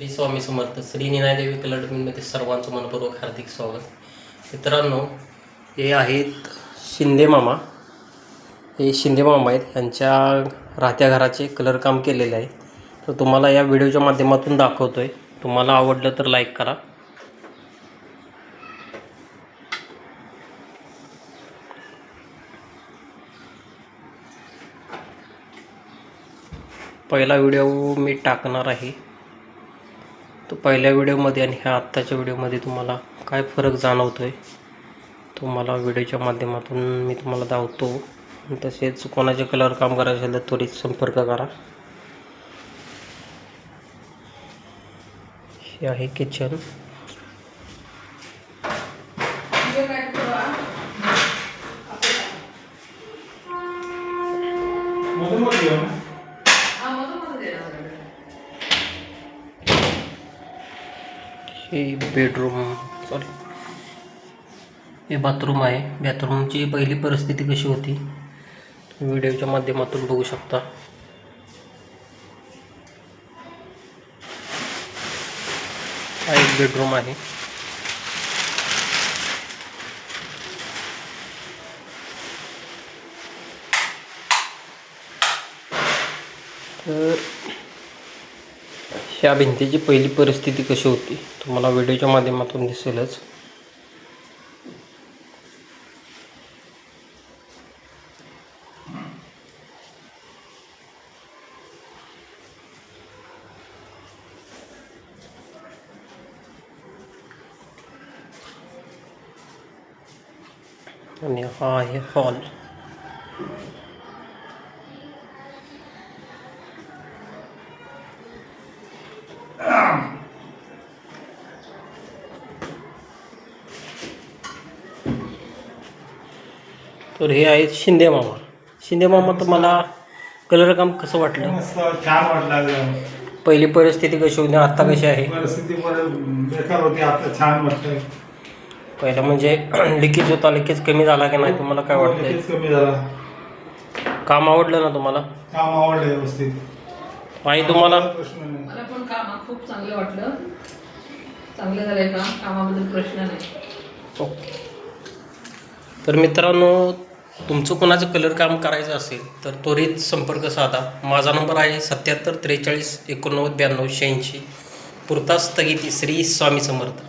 श्री स्वामी समर्थ. श्री निनादेवी कलडमीमध्ये सर्वांचं मनपूर्वक हार्दिक स्वागत. मित्रांनो, हे आहेत शिंदे मामा. हे शिंदे मामा आहेत, यांच्या राहत्या घराचे कलर काम केलेले आहे. तर तुम्हाला या व्हिडिओच्या माध्यमातून दाखवतो आहे. तुम्हाला आवडलं तर लाईक करा. पहिला व्हिडिओ मी टाकणार आहे. तो पहिल्या व्हिडिओमध्ये आणि ह्या आत्ताच्या व्हिडिओमध्ये तुम्हाला काय फरक जाणवतो आहे तुम्हाला व्हिडिओच्या माध्यमातून मी तुम्हाला दाखवतो. तसेच कोणाचे कलर काम करायचे असेल तर त्वरित संपर्क करा. हे आहे किचन. हे बेडरूम सॉरी हे बाथरूम आहे. बाथरूमची पहिली परिस्थिती कशी होती व्हिडिओच्या माध्यमातून बघू शकता. हा एक बेडरूम आहे. तर ह्या भिंतीची पहिली परिस्थिती कशी होती तुम्हाला व्हिडिओच्या माध्यमातून दिसेलच. आणि हा आहे हॉल. तर हे आहेत शिंदे मामा. शिंदे मामा, तुम्हाला कलर काम कसं वाटलं? छान वाटलं. पहिली परिस्थिती कशी होती, आता कशी आहे? परिस्थिती बेकार होती, आता छान वाटतंय. पहिलं म्हणजे लिकेज होता, लिकेज कमी झाला की नाही तुम्हाला काय वाटतं? लिकेज कमी झाला. काम आवडलं ना तुम्हाला? काम आवडलं व्यवस्थित. आई तुम्हाला? प्रश्न नाही. मला पण काम खूप चांगलं वाटलं. चांगलं झालंय काम, कामाबद्दल प्रश्न नाही. ओके. तर मित्रांनो, तुमचं कोणाचं कलर काम करायचं असेल तर त्वरित संपर्क साधा. माझा नंबर आहे 77 43 89 92 86. पुरता स्थगिती. श्री स्वामी समर्थ.